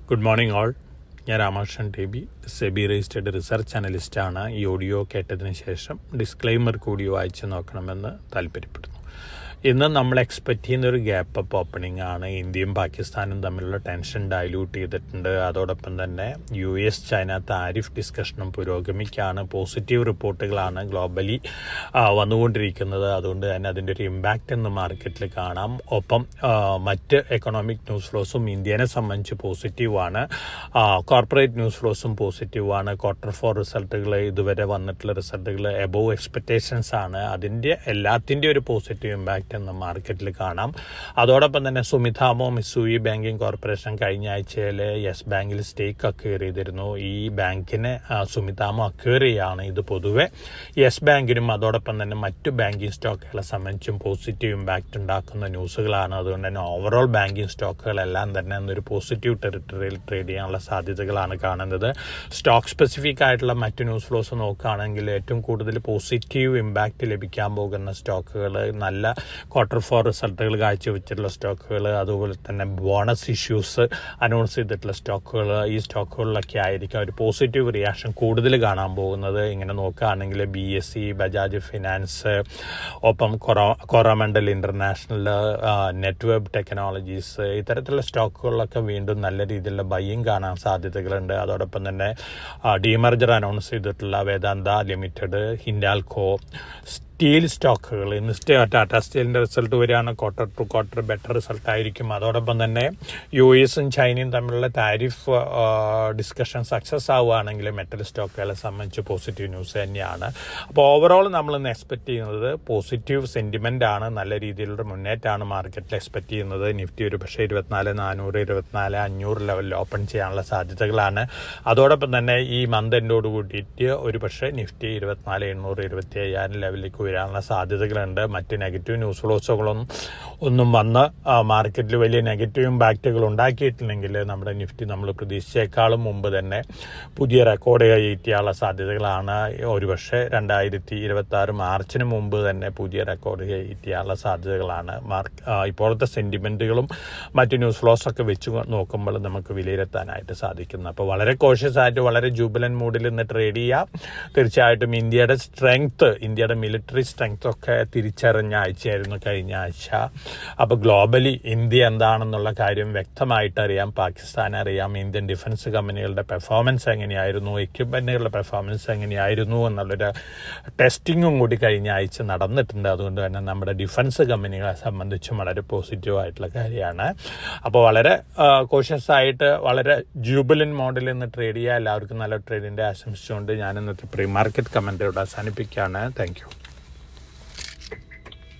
Good morning all. ഞാൻ Ramakrishnan T SEBI registered research അനലിസ്റ്റാണ്. ഈ ഓഡിയോ കേട്ടതിന് ശേഷം ഡിസ്ക്ലെയിമർ കൂടി വായിച്ച് നോക്കണമെന്ന് താല്പര്യപ്പെടുന്നു. ഇന്ന് നമ്മൾ എക്സ്പെക്റ്റ് ചെയ്യുന്ന ഒരു ഗ്യാപ്പ് അപ്പ് ഓപ്പണിംഗ് ആണ്. ഇന്ത്യയും പാകിസ്ഥാനും തമ്മിലുള്ള ടെൻഷൻ ഡൈല്യൂട്ട് ചെയ്തിട്ടുണ്ട്. അതോടൊപ്പം തന്നെ US ചൈന താരിഫ് ഡിസ്കഷനും പുരോഗമിക്കുകയാണ്. പോസിറ്റീവ് റിപ്പോർട്ടുകളാണ് ഗ്ലോബലി വന്നുകൊണ്ടിരിക്കുന്നത്. അതുകൊണ്ട് തന്നെ അതിൻ്റെ ഒരു ഇമ്പാക്റ്റ് ഇന്ന് മാർക്കറ്റിൽ കാണാം. ഒപ്പം മറ്റ് എക്കണോമിക് ന്യൂസ് ഫ്ലോസും ഇന്ത്യനെ സംബന്ധിച്ച് പോസിറ്റീവാണ്. കോർപ്പറേറ്റ് ന്യൂസ് ഫ്ലോസും പോസിറ്റീവാണ്. Q4 റിസൾട്ടുകൾ, ഇതുവരെ വന്നിട്ടുള്ള റിസൾട്ടുകൾ എബോവ് എക്സ്പെക്റ്റേഷൻസ് ആണ്. അതിൻ്റെ എല്ലാത്തിൻ്റെ ഒരു പോസിറ്റീവ് ഇമ്പാക്റ്റ് എന്ന മാർക്കറ്റിൽ കാണാം. അതോടൊപ്പം തന്നെ സുമിതാമോ മിസൂയി ബാങ്കിങ് കോർപ്പറേഷൻ കഴിഞ്ഞ ആഴ്ചയിൽ യെസ് ബാങ്കിൽ സ്റ്റേക്ക് അക്വയർ ചെയ്തിരുന്നു. ഈ ബാങ്കിനെ സുമിതാമോ അക്വയർ ചെയ്യാണ്. ഇത് പൊതുവെ യെസ് ബാങ്കിനും അതോടൊപ്പം തന്നെ മറ്റു ബാങ്കിങ് സ്റ്റോക്കുകളെ സംബന്ധിച്ചും പോസിറ്റീവ് ഇമ്പാക്റ്റ് ഉണ്ടാക്കുന്ന ന്യൂസുകളാണ്. അതുകൊണ്ട് തന്നെ ഓവറോൾ ബാങ്കിങ് സ്റ്റോക്കുകളെല്ലാം തന്നെ എന്നൊരു പോസിറ്റീവ് ടെറിട്ടറിയിൽ ട്രേഡ് ചെയ്യാനുള്ള സാധ്യതകളാണ് കാണുന്നത്. സ്റ്റോക്ക് സ്പെസിഫിക് ആയിട്ടുള്ള മറ്റു ന്യൂസ് ഫ്ലോസ് നോക്കുകയാണെങ്കിൽ ഏറ്റവും കൂടുതൽ പോസിറ്റീവ് ഇമ്പാക്റ്റ് ലഭിക്കാൻ പോകുന്ന സ്റ്റോക്കുകൾ നല്ല Q4 റിസൾട്ടുകൾ കാഴ്ചവെച്ചിട്ടുള്ള സ്റ്റോക്കുകൾ, അതുപോലെ തന്നെ ബോണസ് ഇഷ്യൂസ് അനൗൺസ് ചെയ്തിട്ടുള്ള സ്റ്റോക്കുകൾ, ഈ സ്റ്റോക്കുകളിലൊക്കെ ആയിരിക്കും ഒരു പോസിറ്റീവ് റിയാക്ഷൻ കൂടുതൽ കാണാൻ പോകുന്നത്. ഇങ്ങനെ നോക്കുകയാണെങ്കിൽ BSE, ബജാജ് ഫിനാൻസ്, ഒപ്പം കൊറോമണ്ടൽ ഇന്റർനാഷണൽ, നെറ്റ്വെബ് ടെക്നോളജീസ്, ഇത്തരത്തിലുള്ള സ്റ്റോക്കുകളിലൊക്കെ വീണ്ടും നല്ല രീതിയിലുള്ള ബൈയിങ് കാണാൻ സാധ്യതകളുണ്ട്. അതോടൊപ്പം തന്നെ ഡീമർജർ അനൗൺസ് ചെയ്തിട്ടുള്ള വേദാന്ത ലിമിറ്റഡ്, ഹിൻഡാൽകോ, സ്റ്റീൽ സ്റ്റോക്കുകൾ, ഇന്ന് ടാറ്റ സ്റ്റീലിൻ്റെ റിസൾട്ട് വരികയാണ്. Q2 ബെറ്റർ റിസൾട്ട് ആയിരിക്കും. അതോടൊപ്പം തന്നെ USഉം ചൈനയും തമ്മിലുള്ള താരിഫ് ഡിസ്കഷൻ സക്സസ് ആവുകയാണെങ്കിൽ മെറ്റൽ സ്റ്റോക്കുകളെ സംബന്ധിച്ച് പോസിറ്റീവ് ന്യൂസ് തന്നെയാണ്. അപ്പോൾ ഓവറോൾ നമ്മളിന്ന് എക്സ്പെക്റ്റ് ചെയ്യുന്നത് പോസിറ്റീവ് സെൻറ്റിമെൻ്റ് ആണ്. നല്ല രീതിയിലുള്ള മുന്നേറ്റമാണ് മാർക്കറ്റിൽ എക്സ്പെക്റ്റ് ചെയ്യുന്നത്. നിഫ്റ്റി ഒരു പക്ഷേ 24,400, 24,500 ലെവലിൽ ഓപ്പൺ ചെയ്യാനുള്ള സാധ്യതകളാണ്. അതോടൊപ്പം തന്നെ ഈ മന്ത് എൻഡോട് കൂട്ടിയിട്ട് ഒരു പക്ഷേ നിഫ്റ്റി 24,800, 25,000 ലെവലിലേക്ക് വരാനുള്ള സാധ്യതകളുണ്ട്. മറ്റ് നെഗറ്റീവ് ന്യൂസ് ഫ്ലോസുകളൊന്നും വന്ന് മാർക്കറ്റിൽ വലിയ നെഗറ്റീവ് ഇമ്പാക്റ്റുകൾ ഉണ്ടാക്കിയിട്ടില്ലെങ്കിൽ നമ്മുടെ നിഫ്റ്റി നമ്മൾ പ്രതീക്ഷിച്ചേക്കാളും മുമ്പ് തന്നെ പുതിയ റെക്കോർഡ് കയറ്റിയാനുള്ള സാധ്യതകളാണ്. ഒരുപക്ഷെ 2026 മാർച്ചിന് മുമ്പ് തന്നെ പുതിയ റെക്കോർഡ് കയറ്റിയാനുള്ള സാധ്യതകളാണ്. ഇപ്പോഴത്തെ സെൻറ്റിമെൻറ്റുകളും മറ്റ് ന്യൂസ് ഫ്ലോസൊക്കെ വെച്ച് നോക്കുമ്പോൾ നമുക്ക് വിലയിരുത്താനായിട്ട് സാധിക്കുന്നു. അപ്പോൾ വളരെ കോഷ്യസ് ആയിട്ട് വളരെ ജൂബിലൻ മൂഡിൽ ഇന്ന് ട്രേഡ് ചെയ്യാം. തീർച്ചയായിട്ടും ഇന്ത്യയുടെ സ്ട്രെങ്ത്, ഇന്ത്യയുടെ മിലിറ്ററി സ്ട്രെങ്ത് ഒക്കെ തിരിച്ചറിഞ്ഞ ആഴ്ചയായിരുന്നു കഴിഞ്ഞ ആഴ്ച. അപ്പോൾ ഗ്ലോബലി ഇന്ത്യ എന്താണെന്നുള്ള കാര്യം വ്യക്തമായിട്ട് അറിയാം. പാകിസ്ഥാൻ അറിയാം. ഇന്ത്യൻ ഡിഫൻസ് കമ്പനികളുടെ പെർഫോമൻസ് എങ്ങനെയായിരുന്നു, എക്യുപ്മെൻറ്റുകളുടെ പെർഫോമൻസ് എങ്ങനെയായിരുന്നു എന്നുള്ളൊരു ടെസ്റ്റിങ്ങും കൂടി കഴിഞ്ഞ ആഴ്ച നടന്നിട്ടുണ്ട്. അതുകൊണ്ട് തന്നെ നമ്മുടെ ഡിഫൻസ് കമ്പനികളെ സംബന്ധിച്ചും വളരെ പോസിറ്റീവ് ആയിട്ടുള്ള കാര്യമാണ്. അപ്പോൾ വളരെ കോഷ്യസ് ആയിട്ട് വളരെ ജൂബിലൻ മോഡലിൽ നിന്ന് ട്രേഡ് ചെയ്യുക. എല്ലാവർക്കും നല്ല ട്രേഡിൻ്റെ ആശംസിച്ചുകൊണ്ട് ഞാൻ ഇന്നത്തെ പ്രീ മാർക്കറ്റ് കമൻറ്ററിയോട് അവസാനിപ്പിക്കുകയാണ്. Thank you.